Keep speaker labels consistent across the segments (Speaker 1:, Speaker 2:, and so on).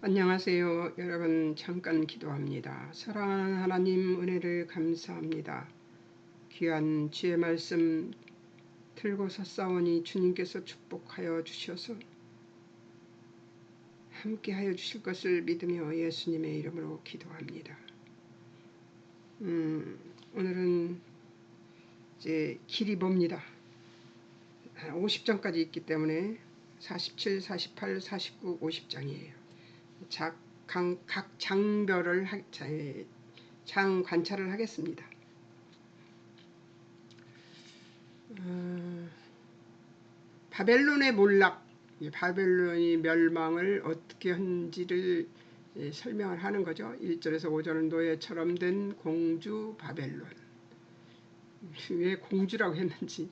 Speaker 1: 안녕하세요. 여러분, 잠깐 기도합니다. 사랑하는 하나님, 은혜를 감사합니다. 귀한 주의 말씀 들고 섰사오니 주님께서 축복하여 주셔서 함께하여 주실 것을 믿으며 예수님의 이름으로 기도합니다. 오늘은 이제 길이 멉니다. 50장까지 있기 때문에 47, 48, 49, 50장이에요. 각 장별을 장 관찰을 하겠습니다. 바벨론의 몰락, 바벨론이 멸망을 어떻게 한지를 설명을 하는 거죠. 1절에서 5절은 노예처럼 된 공주 바벨론. 왜 공주라고 했는지.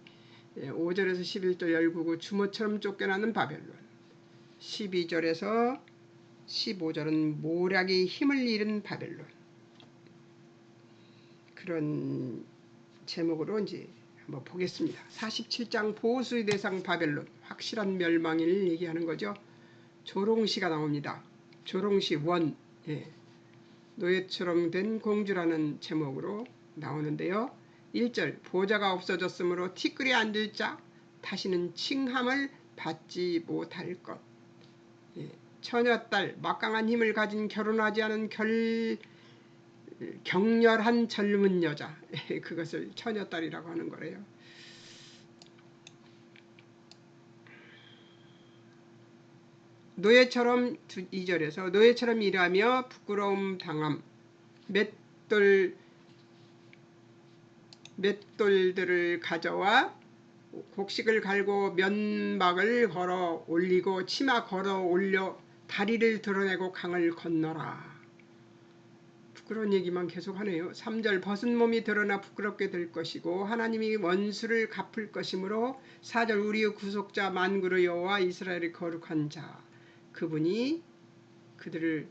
Speaker 1: 5절에서 11절 열구고 주모처럼 쫓겨나는 바벨론. 12절에서 15절은 모략이 힘을 잃은 바벨론. 그런 제목으로 이제 한번 보겠습니다. 47장 보수의 대상 바벨론, 확실한 멸망을 얘기하는 거죠. 조롱시가 나옵니다. 조롱시 원, 노예처럼 된 공주라는 제목으로 나오는데요. 1절, 보좌가 없어졌으므로 티끌에 앉을 자 다시는 칭함을 받지 못할 것. 처녀딸, 막강한 힘을 가진 결혼하지 않은 격렬한 젊은 여자, 그것을 처녀딸이라고 하는 거래요. 노예처럼 2절에서 노예처럼 일하며 부끄러움 당함, 맷돌들을 가져와 곡식을 갈고 면막을 걸어 올리고 치마 걸어 올려 다리를 드러내고 강을 건너라. 부끄러운 얘기만 계속하네요. 3절 벗은 몸이 드러나 부끄럽게 될 것이고 하나님이 원수를 갚을 것이므로 4절 우리의 구속자 만군의 여호와 이스라엘의 거룩한 자 그분이 그들을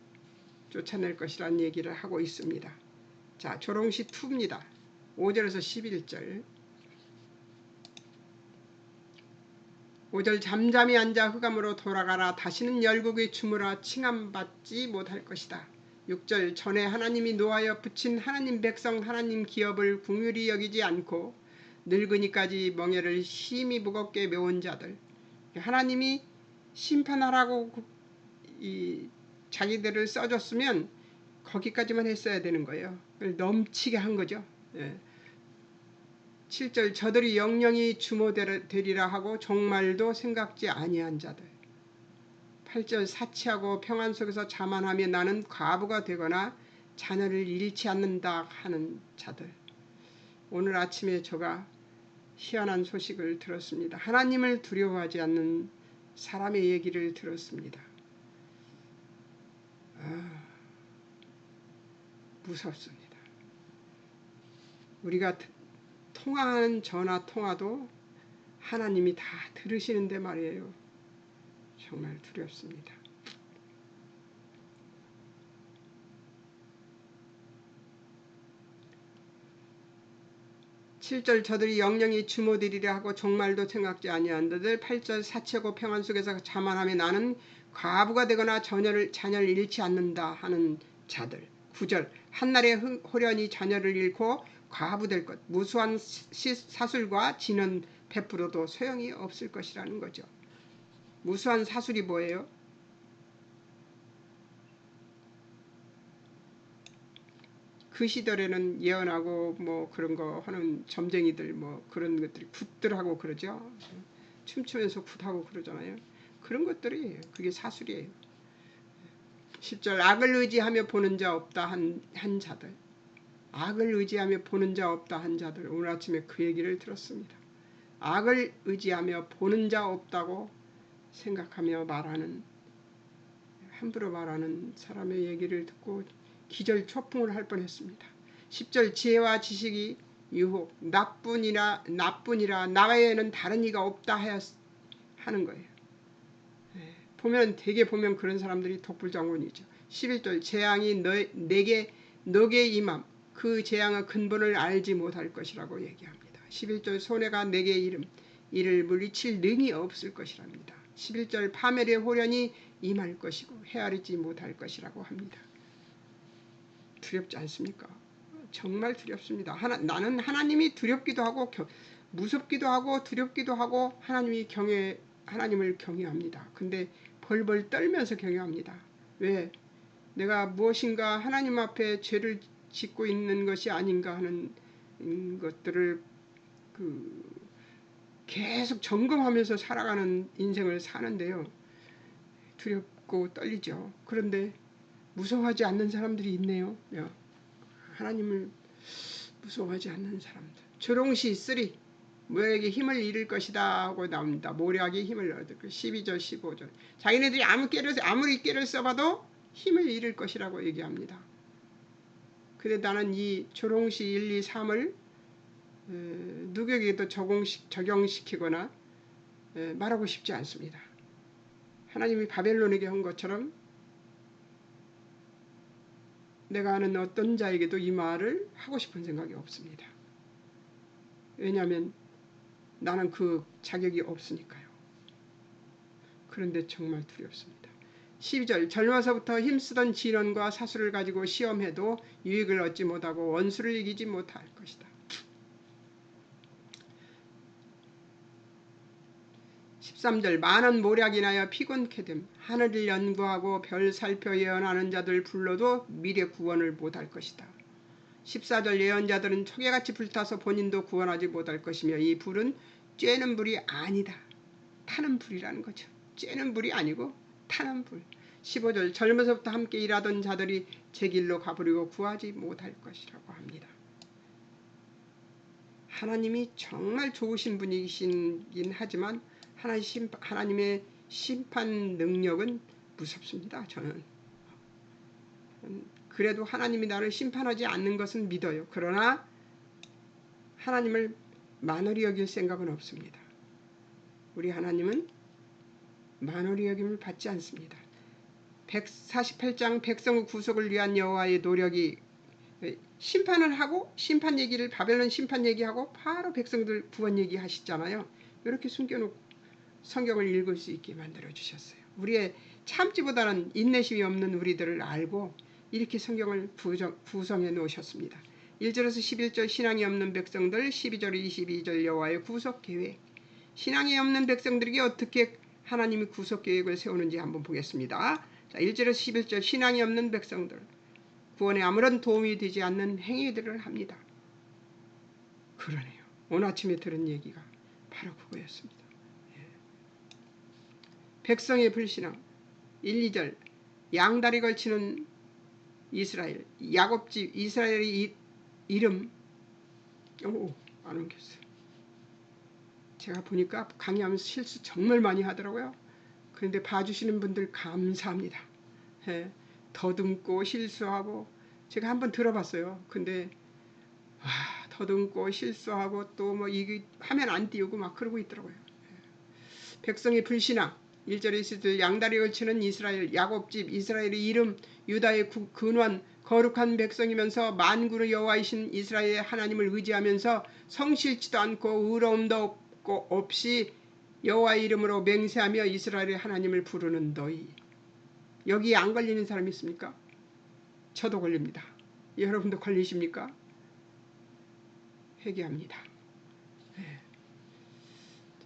Speaker 1: 쫓아낼 것이라는 얘기를 하고 있습니다. 자, 조롱시 2입니다. 5절에서 11절. 5절 잠잠히 앉아 흑암으로 돌아가라. 다시는 열국의 주무라 칭함받지 못할 것이다. 6절 전에 하나님이 노하여 붙인 하나님 백성 하나님 기업을 긍휼히 여기지 않고 늙으니까지 멍에를 심히 무겁게 메운 자들. 하나님이 심판하라고 자기들을 써줬으면 거기까지만 했어야 되는 거예요. 넘치게 한 거죠. 7절 저들이 영영이 주모되리라 하고 종말도 생각지 아니한 자들. 8절 사치하고 평안 속에서 자만하며 나는 과부가 되거나 자녀를 잃지 않는다 하는 자들. 오늘 아침에 제가 희한한 소식을 들었습니다. 하나님을 두려워하지 않는 사람의 얘기를 들었습니다. 무섭습니다. 우리가 통화하는 전화 통화도 하나님이 다 들으시는데 말이에요. 정말 두렵습니다. (7절) 저들이 영영이 주모되리라 하고 종말도 생각지 아니한 자들. 8절 사치하고 평안 속에서 자만하며 나는 과부가 되거나 자녀를 잃지 않는다 하는 자들. 9절 한날에 호련히 자녀를 잃고 과부될 것. 무수한 사술과 진언 베풀어도 소용이 없을 것이라는 거죠. 무수한 사술이 뭐예요? 그 시절에는 예언하고 뭐 그런 거 하는 점쟁이들 뭐 그런 것들이 굿들하고 그러죠. 춤추면서 굿하고 그러잖아요. 그런 것들이 그게 사술이에요. 10절 악을 의지하며 보는 자 없다 한 자들. 악을 의지하며 보는 자 없다 한 자들. 오늘 아침에 그 얘기를 들었습니다. 악을 의지하며 보는 자 없다고 생각하며 말하는, 함부로 말하는 사람의 얘기를 듣고 기절 초풍을 할 뻔했습니다. 10절 지혜와 지식이 유혹 나뿐이라 나 외에는 다른 이가 없다 하는 거예요. 보면 되게 보면 그런 사람들이 독불장군이죠. 11절 재앙이 너게 임함 그 재앙의 근본을 알지 못할 것이라고 얘기합니다. 11절 손해가 내게 이를 물리칠 능이 없을 것이랍니다. 11절 파멸의 호련이 임할 것이고 헤아리지 못할 것이라고 합니다. 두렵지 않습니까? 정말 두렵습니다. 나는 하나님이 두렵기도 하고 무섭기도 하고 두렵기도 하고 하나님을 경외합니다. 근데 벌벌 떨면서 경외합니다. 왜? 내가 무엇인가 하나님 앞에 죄를 짓고 있는 것이 아닌가 하는 것들을 계속 점검하면서 살아가는 인생을 사는데요. 두렵고 떨리죠. 그런데 무서워하지 않는 사람들이 있네요. 하나님을 무서워하지 않는 사람들. 조롱시 3 모략이 힘을 잃을 것이다 하고 나옵니다. 모략이 힘을 얻을 것. 12절 15절. 자기네들이 아무리 깨를 써봐도 힘을 잃을 것이라고 얘기합니다. 근데 나는 이 조롱시 1, 2, 3을 누구에게도 적용시키거나 말하고 싶지 않습니다. 하나님이 바벨론에게 한 것처럼 내가 아는 어떤 자에게도 이 말을 하고 싶은 생각이 없습니다. 왜냐하면 나는 그 자격이 없으니까요. 그런데 정말 두렵습니다. 12절 젊어서부터 힘쓰던 진언과 사수를 가지고 시험해도 유익을 얻지 못하고 원수를 이기지 못할 것이다. 13절 많은 모략 인하여 피곤케 됨 하늘을 연구하고 별 살펴 예언하는 자들 불러도 미래 구원을 못할 것이다. 14절 예언자들은 초계같이 불타서 본인도 구원하지 못할 것이며 이 불은 쬐는 불이 아니다. 타는 불이라는 거죠. 쬐는 불이 아니고 타는 불. 15절 젊어서부터 함께 일하던 자들이 제 길로 가버리고 구하지 못할 것이라고 합니다. 하나님이 정말 좋으신 분이시긴 하지만 하나님의 심판 능력은 무섭습니다. 저는 그래도 하나님이 나를 심판하지 않는 것은 믿어요. 그러나 하나님을 만홀히 여길 생각은 없습니다. 우리 하나님은 만홀히 여김을 받지 않습니다. 148장 백성의 구속을 위한 여호와의 노력이 심판을 하고 바벨론 심판 얘기하고 바로 백성들 구원 얘기하시잖아요. 이렇게 숨겨놓고 성경을 읽을 수 있게 만들어주셨어요. 우리의 참지보다는 인내심이 없는 우리들을 알고 이렇게 성경을 구성해 놓으셨습니다. 1절에서 11절 신앙이 없는 백성들, 12절 22절 여호와의 구속계획. 신앙이 없는 백성들에게 어떻게 하나님이 구속계획을 세우는지 한번 보겠습니다. 자, 1절에서 11절 신앙이 없는 백성들. 구원에 아무런 도움이 되지 않는 행위들을 합니다. 그러네요. 오늘 아침에 들은 얘기가 바로 그거였습니다. 백성의 불신앙 1, 2절 양다리 걸치는 이스라엘 야곱집 이스라엘의 이름 안 옮겼어요. 제가 보니까 강의하면서 실수 정말 많이 하더라고요. 그런데 봐주시는 분들 감사합니다. 더듬고 실수하고 제가 한번 들어봤어요. 근데 더듬고 실수하고 또 뭐 이게 화면 안 띄우고 막 그러고 있더라고요. 백성의 불신앙 1절에 있을 양다리 걸치는 이스라엘 야곱집 이스라엘의 이름 유다의 근원 거룩한 백성이면서 만군의 여호와이신 이스라엘의 하나님을 의지하면서 성실치도 않고 의로움도 없이 여호와의 이름으로 맹세하며 이스라엘의 하나님을 부르는 너희. 여기에 안 걸리는 사람이 있습니까? 저도 걸립니다. 여러분도 걸리십니까? 회개합니다.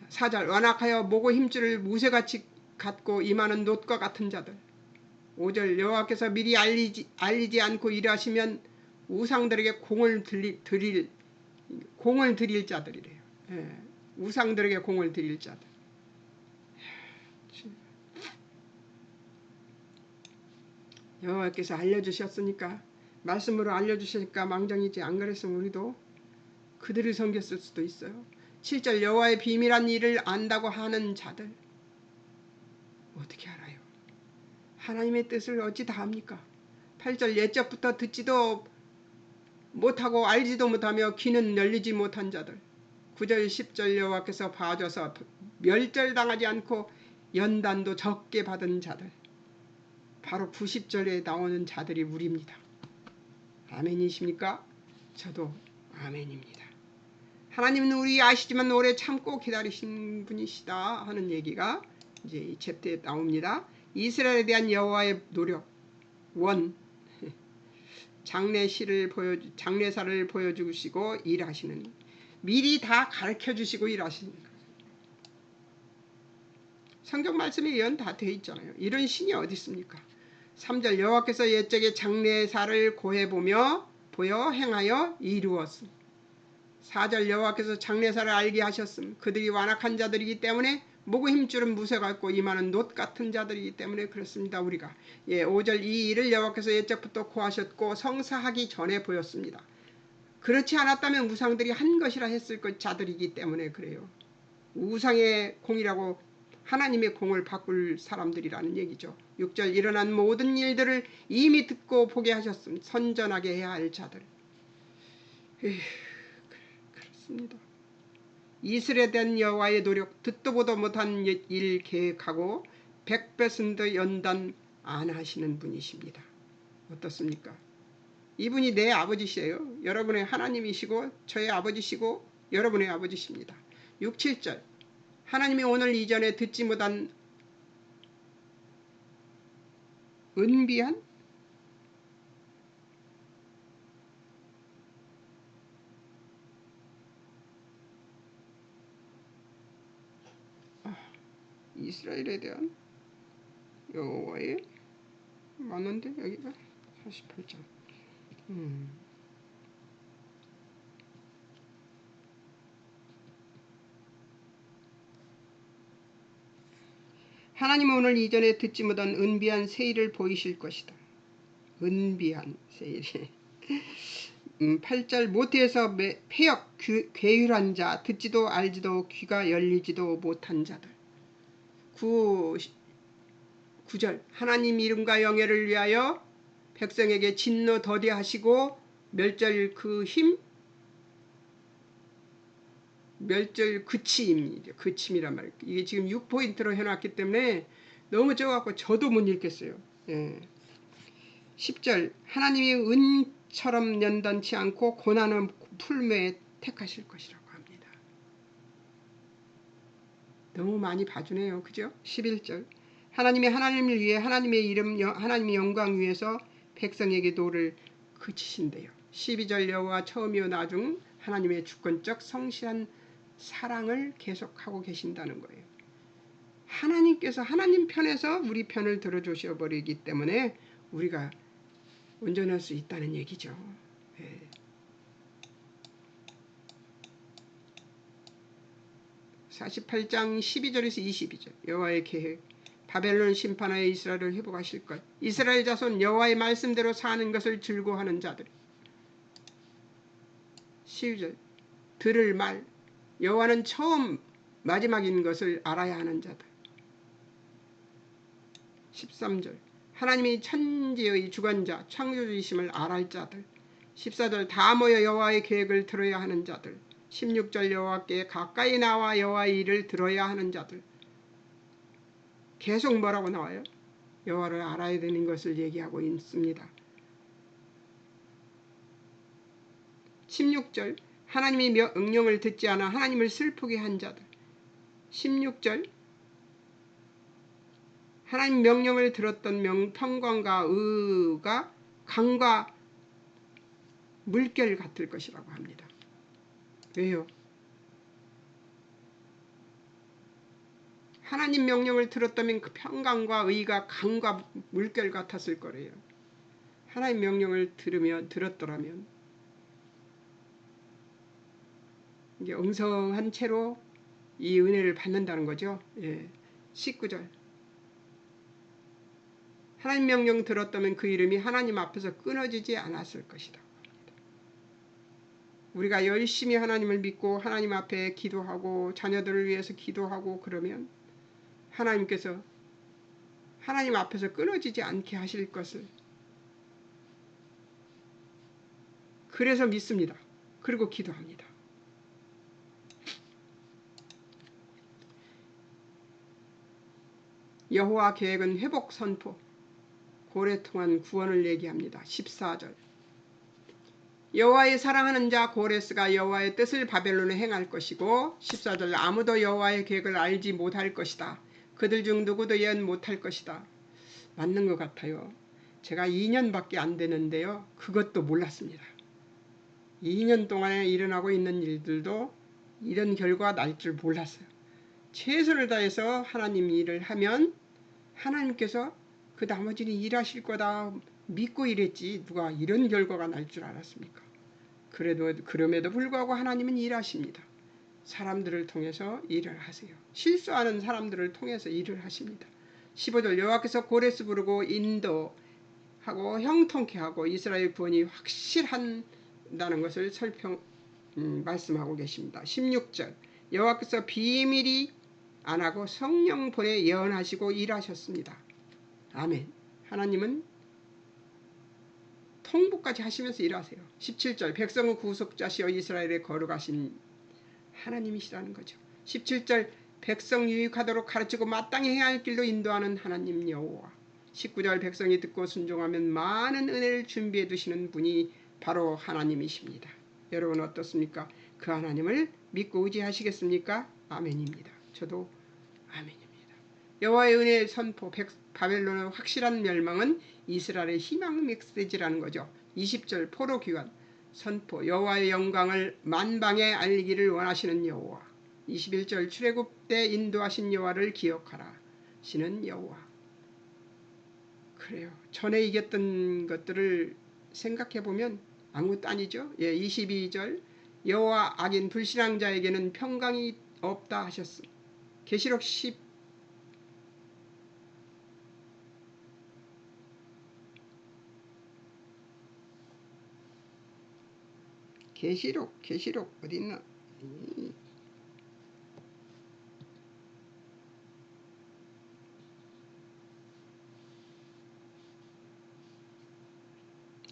Speaker 1: 4절 완악하여 목의 힘줄을 무쇠같이 갖고 임하는 놋과 같은 자들. 5절 여호와께서 미리 알리지 않고 일하시면 우상들에게 공을 드릴 자들이래요. 우상들에게 공을 드릴 자들. 여호와께서 알려주셨으니까 말씀으로 알려주시니까 망정이지 안 그랬으면 우리도 그들을 섬겼을 수도 있어요. 7절 여호와의 비밀한 일을 안다고 하는 자들. 어떻게 알아요? 하나님의 뜻을 어찌 다 합니까? 8절 옛적부터 듣지도 못하고 알지도 못하며 귀는 열리지 못한 자들. 9절 10절 여호와께서 봐줘서 멸절당하지 않고 연단도 적게 받은 자들. 바로 90절에 나오는 자들이 우리입니다. 아멘이십니까? 저도 아멘입니다. 하나님은 우리 아시지만 오래 참고 기다리신 분이시다 하는 얘기가 이제 이 챕터에 나옵니다. 이스라엘에 대한 여호와의 노력. 원. 장례사를 보여주시고 일하시는, 미리 다 가르쳐주시고 일하시는 거예요. 성경 말씀에 예언 다 되어 있잖아요. 이런 신이 어디 있습니까? 3절 여호와께서 옛적에 장례사를 고해보며 보여 행하여 이루었음. 4절 여호와께서 장례사를 알게 하셨음. 그들이 완악한 자들이기 때문에 목의 힘줄은 무쇠 같고 이마는 놋 같은 자들이기 때문에 그렇습니다. 우리가 5절 이 일을 여호와께서 옛적부터 고하셨고 성사하기 전에 보였습니다. 그렇지 않았다면 우상들이 한 것이라 했을 것 자들이기 때문에 그래요. 우상의 공이라고 하나님의 공을 바꿀 사람들이라는 얘기죠. 6절 일어난 모든 일들을 이미 듣고 보게 하셨음. 선전하게 해야 할 자들. 그렇습니다. 이스라엘에 대한 여호와의 노력, 듣도 보도 못한 일 계획하고 100배순도 연단 안 하시는 분이십니다. 어떻습니까? 이분이 내 아버지시에요. 여러분의 하나님이시고 저의 아버지시고 여러분의 아버지십니다. 6, 7절 하나님이 오늘 이전에 듣지 못한 은비한 이스라엘에 대한 여호와의 맞는데 여기가 48장 하나님은 오늘 이전에 듣지 못한 은비한 세일을 보이실 것이다. 은비한 세일. 8절 모태에서 폐역 괴율한 자, 듣지도 알지도 귀가 열리지도 못한 자들. 9절 하나님 이름과 영예를 위하여 백성에게 진노 더디하시고 멸절 그 힘, 멸절 그침이죠. 그침이란 말이에요. 이게 지금 6포인트로 해놨기 때문에 너무 적어갖고 저도 못 읽겠어요. 10절 하나님이 은처럼 연단치 않고 고난은 풀매에 택하실 것이라고 합니다. 너무 많이 봐주네요. 그죠? 11절 하나님이 하나님을 위해 하나님의 이름 하나님의 영광 위해서 백성에게 노를 그치신대요. 12절 여호와 처음이요 나중 하나님의 주권적 성실한 사랑을 계속하고 계신다는 거예요. 하나님께서 하나님 편에서 우리 편을 들어주셔 버리기 때문에 우리가 온전할 수 있다는 얘기죠. 48장 12절에서 22절 여호와의 계획 바벨론 심판하여 이스라엘을 회복하실 것. 이스라엘 자손 여호와의 말씀대로 사는 것을 즐거워하는 자들. 12절 들을 말 여호와는 처음 마지막인 것을 알아야 하는 자들. 13절 하나님이 천지의 주관자 창조주이심을 알할 자들. 14절 다 모여 여호와의 계획을 들어야 하는 자들. 16절 여호와께 가까이 나와 여호와의 일을 들어야 하는 자들. 계속 뭐라고 나와요? 여호와를 알아야 되는 것을 얘기하고 있습니다. 16절 하나님이 명령을 듣지 않아 하나님을 슬프게 한 자들. 16절 하나님 명령을 들었던 평강과 의가 강과 물결 같을 것이라고 합니다. 왜요? 하나님 명령을 들었다면 그 평강과 의가 강과 물결 같았을 거래요. 하나님 명령을 들었더라면 이제 엉성한 채로 이 은혜를 받는다는 거죠. 19절 하나님 명령 들었다면 그 이름이 하나님 앞에서 끊어지지 않았을 것이다. 우리가 열심히 하나님을 믿고 하나님 앞에 기도하고 자녀들을 위해서 기도하고 그러면 하나님께서 하나님 앞에서 끊어지지 않게 하실 것을 그래서 믿습니다. 그리고 기도합니다. 여호와 계획은 회복 선포 고래 통한 구원을 얘기합니다. 14절 여호와의 사랑하는 자 고레스가 여호와의 뜻을 바벨론에 행할 것이고 14절 아무도 여호와의 계획을 알지 못할 것이다. 그들 중 누구도 예언 못할 것이다. 맞는 것 같아요. 제가 2년밖에 안 되는데요. 그것도 몰랐습니다. 2년 동안에 일어나고 있는 일들도 이런 결과가 날 줄 몰랐어요. 최선을 다해서 하나님 일을 하면 하나님께서 그 나머지는 일하실 거다 믿고 일했지 누가 이런 결과가 날 줄 알았습니까? 그럼에도 불구하고 하나님은 일하십니다. 사람들을 통해서 일을 하세요. 실수하는 사람들을 통해서 일을 하십니다. 15절 여호와께서 고레스 부르고 인도하고 형통케 하고 이스라엘 구원이 확실한다는 것을 말씀하고 계십니다. 16절 여호와께서 비밀이 안 하고 성령 보내 예언하시고 일하셨습니다. 아멘. 하나님은 통보까지 하시면서 일하세요. 17절 백성의 구속자시여 이스라엘에 거룩하신 하나님이시라는 거죠. 17절 백성 유익하도록 가르치고 마땅히 해야 할 길로 인도하는 하나님 여호와. 19절 백성이 듣고 순종하면 많은 은혜를 준비해 두시는 분이 바로 하나님이십니다. 여러분 어떻습니까? 그 하나님을 믿고 의지하시겠습니까? 아멘입니다. 저도 아멘입니다. 여호와의 은혜의 선포 바벨론의 확실한 멸망은 이스라엘의 희망 메시지라는 거죠. 20절 포로 귀환 선포 여호와의 영광을 만방에 알리기를 원하시는 여호와. 21절 출애굽 때 인도하신 여호와를 기억하라 시는 여호와. 그래요. 전에 이겼던 것들을 생각해보면 아무것도 아니죠. 22절 여호와 악인 불신앙자에게는 평강이 없다 하셨음. 계시록 10 계시록 어디 있나?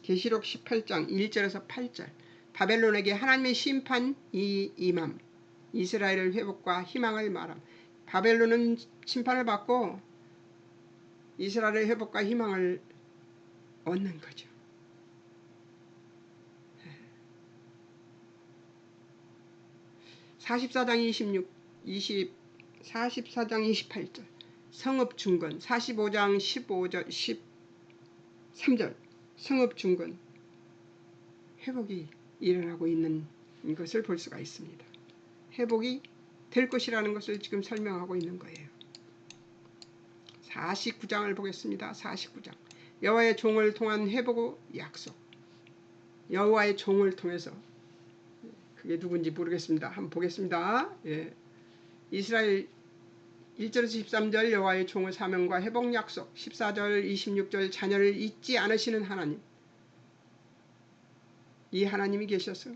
Speaker 1: 계시록 18장 1절에서 8절 바벨론에게 하나님의 심판이 임함. 이스라엘의 회복과 희망을 말함. 바벨론은 심판을 받고 이스라엘의 회복과 희망을 얻는 거죠. 44장 28절 성읍 중건 45장 15절 13절 성읍 중건 회복이 일어나고 있는 것을 볼 수가 있습니다. 회복이 될 것이라는 것을 지금 설명하고 있는 거예요. 49장을 보겠습니다. 49장 여호와의 종을 통한 회복의 약속. 여호와의 종을 통해서 그게 누군지 모르겠습니다. 한번 보겠습니다. 이스라엘 1절에서 13절 여호와의 종의 사명과 회복 약속. 14절 26절 자녀를 잊지 않으시는 하나님. 이 하나님이 계셔서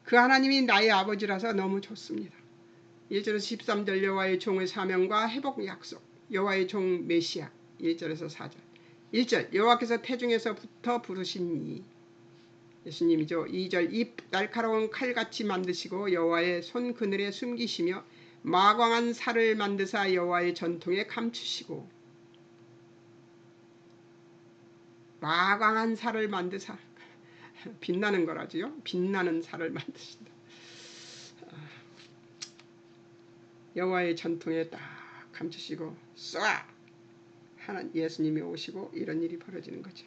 Speaker 1: 그 하나님이 나의 아버지라서 너무 좋습니다. 1절에서 13절 여호와의 종의 사명과 회복 약속. 여호와의 종 메시아 1절에서 4절 1절 여호와께서 태중에서부터 부르신 예수님이죠. 2절 이 날카로운 칼같이 만드시고 여호와의 손 그늘에 숨기시며 마광한 살을 만드사 여호와의 전통에 감추시고. 마광한 살을 만드사 빛나는 거라지요. 빛나는 살을 만드신다. 여호와의 전통에 딱 감추시고 쏴 하는 예수님이 오시고 이런 일이 벌어지는 거죠.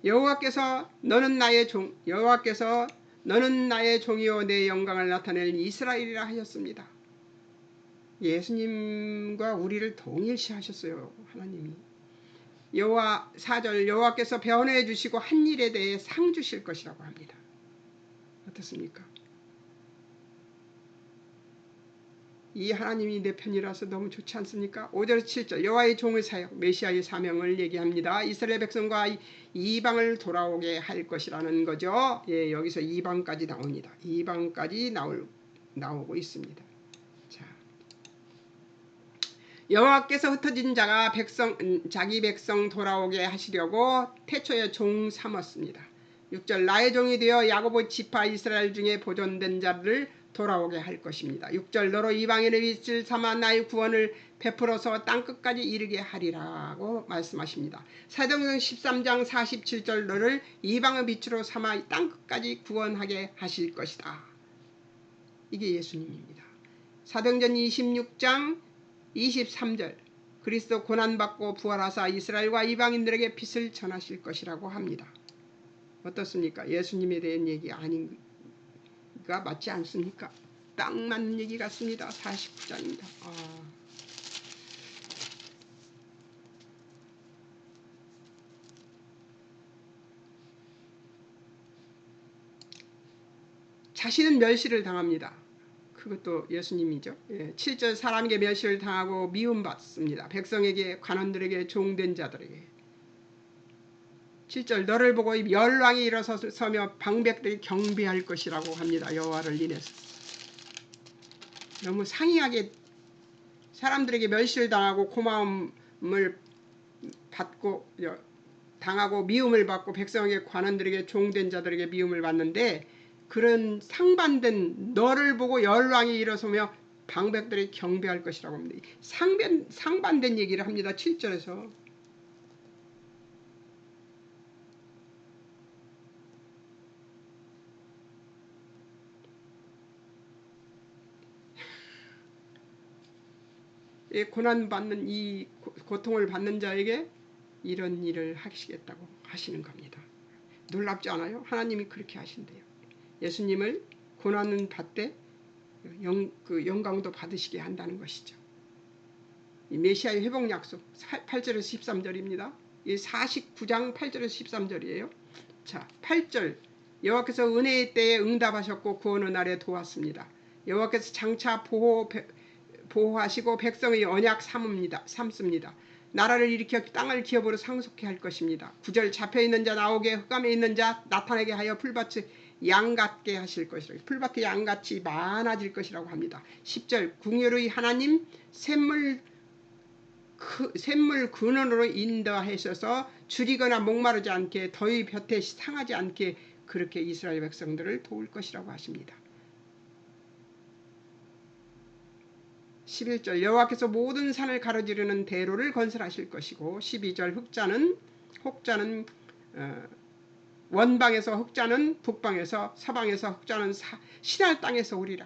Speaker 1: 여호와께서 너는 나의 종이요 내 영광을 나타낼 이스라엘이라 하셨습니다. 예수님과 우리를 동일시하셨어요. 하나님이. 4절 여호와께서 변호해 주시고 한 일에 대해 상 주실 것이라고 합니다. 어떻습니까? 이 하나님이 내 편이라서 너무 좋지 않습니까? 5절 7절 여호와의 종의 사역 메시아의 사명을 얘기합니다. 이스라엘 백성과 이방을 돌아오게 할 것이라는 거죠. 여기서 이방까지 나옵니다. 이방까지 나오고 있습니다. 자, 여호와께서 흩어진 자가 자기 백성 돌아오게 하시려고 태초에 종 삼았습니다. 6절 나의 종이 되어 야고보 지파 이스라엘 중에 보존된 자를 돌아오게 할 것입니다. 6절 너로 이방인의 빛을 삼아 나의 구원을 베풀어서 땅끝까지 이르게 하리라고 말씀하십니다. 사도행전 13장 47절 너를 이방의 빛으로 삼아 땅끝까지 구원하게 하실 것이다. 이게 예수님입니다. 사도행전 26장 23절 그리스도 고난받고 부활하사 이스라엘과 이방인들에게 빛을 전하실 것이라고 합니다. 어떻습니까? 예수님에 대한 얘기 아닌가 맞지 않습니까? 딱 맞는 얘기 같습니다. 49장입니다. 자신은 멸시를 당합니다. 그것도 예수님이죠. 7절 사람에게 멸시를 당하고 미움받습니다. 백성에게 관원들에게 종된 자들에게. 7절 너를 보고 열왕이 일어서며 방백들이 경배할 것이라고 합니다. 여호와를 인해서. 너무 상이하게 사람들에게 멸시를 당하고 고마움을 받고 당하고 미움을 받고 백성에게 관원들에게 종된 자들에게 미움을 받는데 그런 상반된 너를 보고 열왕이 일어서며 방백들이 경배할 것이라고 합니다. 상반된 얘기를 합니다. 7절에서. 고난받는 이 고통을 받는 자에게 이런 일을 하시겠다고 하시는 겁니다. 놀랍지 않아요? 하나님이 그렇게 하신대요. 예수님을 고난은 받되 영광도 받으시게 한다는 것이죠. 이 메시아의 회복 약속 8절에서 13절입니다. 이 49장 8절에서 13절이에요. 자, 8절 여호와께서 은혜의 때에 응답하셨고 구원의 날에 도왔습니다. 여호와께서 장차 보호하시고 백성의 언약 삼습니다. 나라를 일으켜 땅을 기업으로 상속케 할 것입니다. 9절 잡혀있는 자 나오게 흑암에 있는 자 나타나게 하여 풀밭이 양같게 하실 것이라고 풀밭이 양같이 많아질 것이라고 합니다. 10절 궁율의 하나님 샘물 근원으로 인도하셔서 줄이거나 목마르지 않게 더위 볕에 상하지 않게 그렇게 이스라엘 백성들을 도울 것이라고 하십니다. 11절 여호와께서 모든 산을 가로지르는 대로를 건설하실 것이고 12절 혹자는 원방에서 흑자는 북방에서 서방에서 흑자는 신할 땅에서 오리라.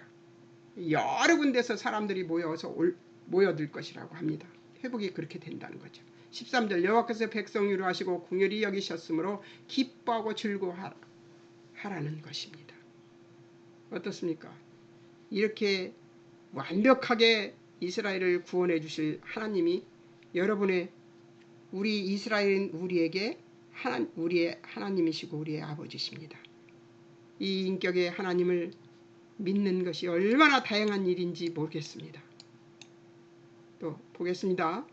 Speaker 1: 여러 군데서 사람들이 모여들 것이라고 합니다. 회복이 그렇게 된다는 거죠. 13절 여호와께서 백성 위로하시고 궁휼히 여기셨으므로 기뻐하고 즐거워하라는 것입니다. 어떻습니까? 이렇게 완벽하게 이스라엘을 구원해 주실 하나님이 여러분의 우리 이스라엘인 우리에게 우리의 하나님이시고 우리의 아버지십니다. 이 인격의 하나님을 믿는 것이 얼마나 다양한 일인지 모르겠습니다. 또 보겠습니다.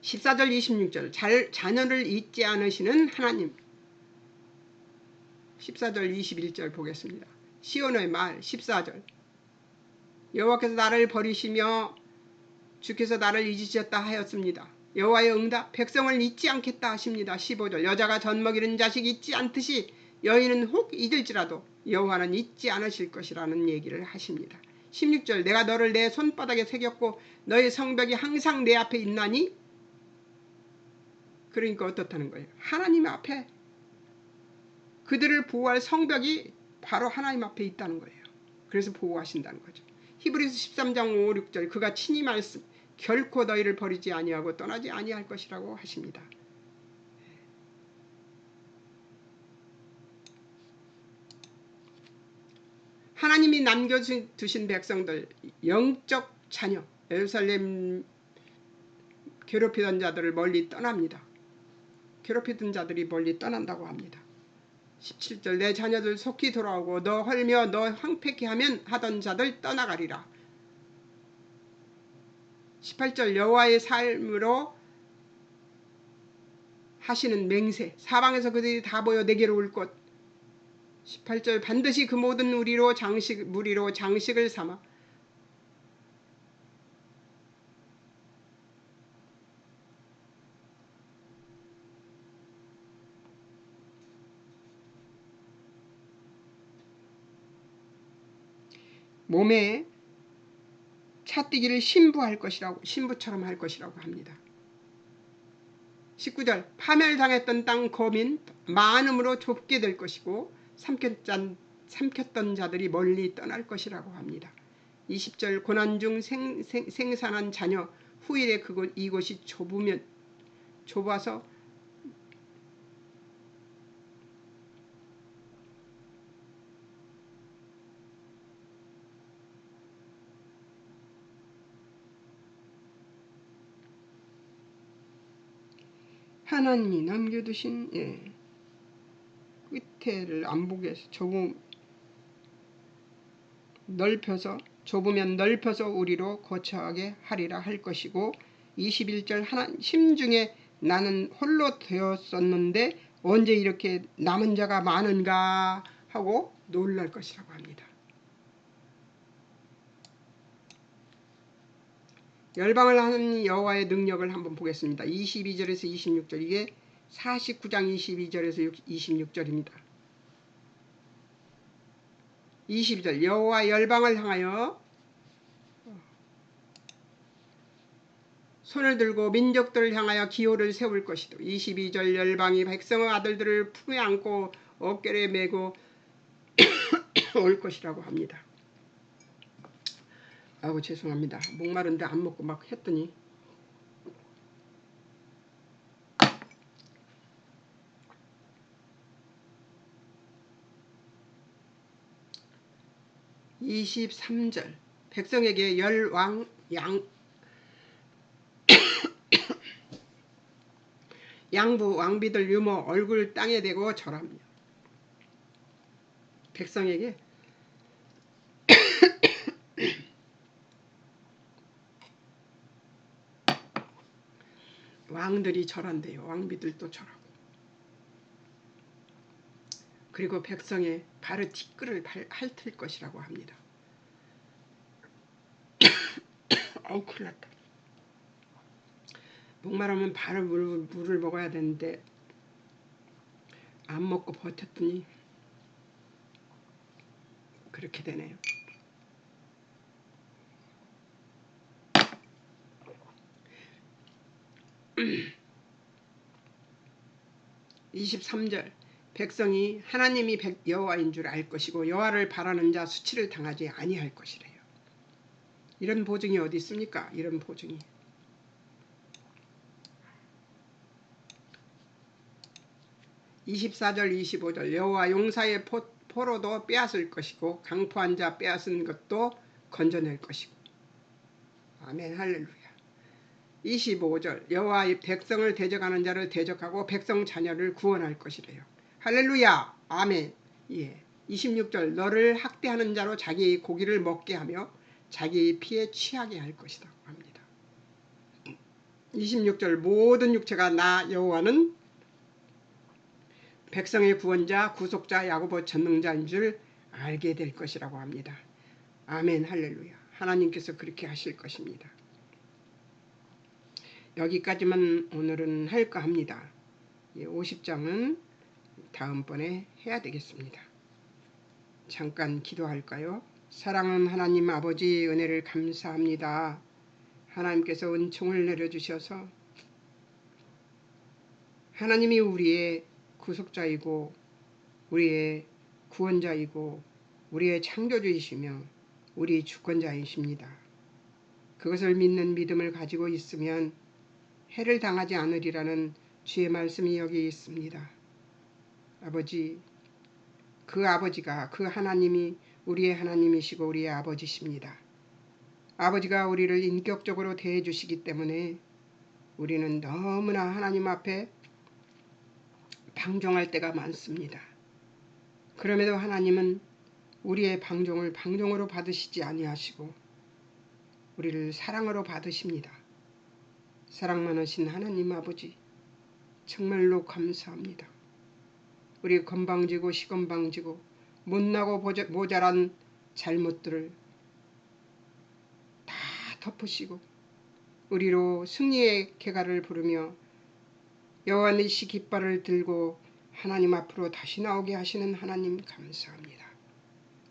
Speaker 1: 14절 26절 자녀를 잊지 않으시는 하나님. 14절 21절 보겠습니다. 시온의 말 14절 여호와께서 나를 버리시며 주께서 나를 잊으셨다 하였습니다. 여호와의 응답 백성을 잊지 않겠다 하십니다. 15절 여자가 젖먹이는 자식 잊지 않듯이 여인은 혹 잊을지라도 여호와는 잊지 않으실 것이라는 얘기를 하십니다. 16절 내가 너를 내 손바닥에 새겼고 너의 성벽이 항상 내 앞에 있나니. 그러니까 어떻다는 거예요? 하나님 앞에 그들을 보호할 성벽이 바로 하나님 앞에 있다는 거예요. 그래서 보호하신다는 거죠. 히브리서 13장 5, 6절 그가 친히 말씀 결코 너희를 버리지 아니하고 떠나지 아니할 것이라고 하십니다. 하나님이 남겨두신 백성들 영적 자녀 예루살렘 괴롭히던 자들을 멀리 떠납니다. 괴롭히던 자들이 멀리 떠난다고 합니다. 17절 내 자녀들 속히 돌아오고 너 헐며 너 황폐케 하던 자들 떠나가리라. 18절 여호와의 삶으로 하시는 맹세 사방에서 그들이 다 모여 내게로 올 것. 18절 반드시 그 모든 무리로 장식을 삼아 몸에 차뛰기를 신부처럼 할 것이라고 합니다. 19절 파멸당했던 땅 거민 많음으로 좁게 될 것이고 삼켰던 자들이 멀리 떠날 것이라고 합니다. 20절 고난 중 생산한 자녀 후일에 이곳이 좁아서 하나님이 남겨두신 끝에를 안 보게 해서 좁으면 넓혀서 우리로 거처하게 하리라 할 것이고 21절 심중에 나는 홀로 되었었는데 언제 이렇게 남은 자가 많은가 하고 놀랄 것이라고 합니다. 열방을 하는 여호와의 능력을 한번 보겠습니다. 22절에서 26절 이게 49장 22절에서 26절입니다. 22절 여호와 열방을 향하여 손을 들고 민족들을 향하여 기호를 세울 것이다. 22절 열방이 백성의 아들들을 품에 안고 어깨에 메고 올 것이라고 합니다. 아이고 죄송합니다. 목마른데 안 먹고 막 했더니 (23절) 백성에게 양부 왕비들 유모 얼굴 땅에 대고 절합니다. 백성에게 왕들이 절한대요. 왕비들도 절하고. 그리고 백성의 발의 티끌을 핥을 것이라고 합니다. 어우 큰일 났다. 목마르면 바로 물을 먹어야 되는데 안 먹고 버텼더니 그렇게 되네요. 23절 백성이 하나님이 여호와인 줄 알 것이고 여호와를 바라는 자 수치를 당하지 아니할 것이래요. 이런 보증이 어디 있습니까? 이런 보증이. 24절 25절 여호와 용사의 포로도 빼앗을 것이고 강포한 자 빼앗은 것도 건져낼 것이고. 아멘 할렐루야. 25절 여호와 백성을 대적하는 자를 대적하고 백성 자녀를 구원할 것이래요. 할렐루야. 아멘. 예. 26절 너를 학대하는 자로 자기 고기를 먹게 하며 자기 피에 취하게 할 것이다 합니다. 26절 모든 육체가 나 여호와는 백성의 구원자 구속자 야고보 전능자인 줄 알게 될 것이라고 합니다. 아멘 할렐루야. 하나님께서 그렇게 하실 것입니다. 여기까지만 오늘은 할까 합니다. 50장은 다음번에 해야 되겠습니다. 잠깐 기도할까요? 사랑하는 하나님 아버지 은혜를 감사합니다. 하나님께서 은총을 내려주셔서 하나님이 우리의 구속자이고 우리의 구원자이고 우리의 창조주이시며 우리 주권자이십니다. 그것을 믿는 믿음을 가지고 있으면 해를 당하지 않으리라는 주의 말씀이 여기 있습니다. 아버지, 그 아버지가 그 하나님이 우리의 하나님이시고 우리의 아버지십니다. 아버지가 우리를 인격적으로 대해 주시기 때문에 우리는 너무나 하나님 앞에 방종할 때가 많습니다. 그럼에도 하나님은 우리의 방종을 방종으로 받으시지 아니하시고 우리를 사랑으로 받으십니다. 사랑 많으신 하나님 아버지 정말로 감사합니다. 우리 건방지고 시건방지고 못나고 모자란 잘못들을 다 덮으시고 우리로 승리의 궤가를 부르며 여호와니시 깃발을 들고 하나님 앞으로 다시 나오게 하시는 하나님 감사합니다.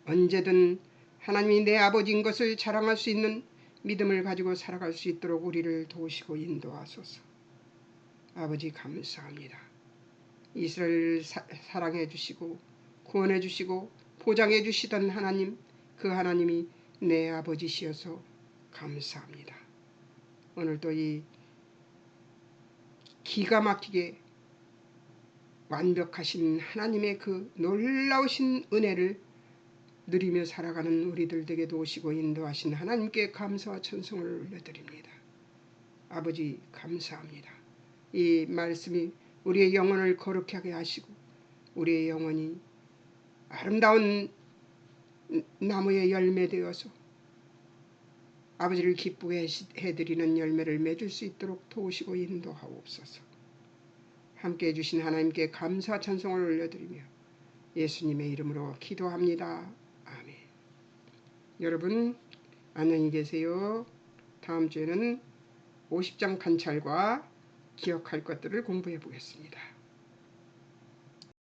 Speaker 1: 언제든 하나님이 내 아버지인 것을 자랑할 수 있는 믿음을 가지고 살아갈 수 있도록 우리를 도우시고 인도하소서. 아버지 감사합니다. 이스라엘을 사랑해 주시고 구원해 주시고 보장해 주시던 하나님, 그 하나님이 내 아버지시여서 감사합니다. 오늘도 이 기가 막히게 완벽하신 하나님의 그 놀라우신 은혜를 누리며 살아가는 우리들 에게 도우시고 인도하신 하나님께 감사와 찬송을 올려드립니다. 아버지 감사합니다. 이 말씀이 우리의 영혼을 거룩하게 하게 하시고 우리의 영혼이 아름다운 나무의 열매 되어서 아버지를 기쁘게 해드리는 열매를 맺을 수 있도록 도우시고 인도하옵소서. 함께 해주신 하나님께 감사 찬송을 올려드리며 예수님의 이름으로 기도합니다. 아멘. 여러분 안녕히 계세요. 다음 주에는 50장 관찰과 기억할 것들을 공부해 보겠습니다.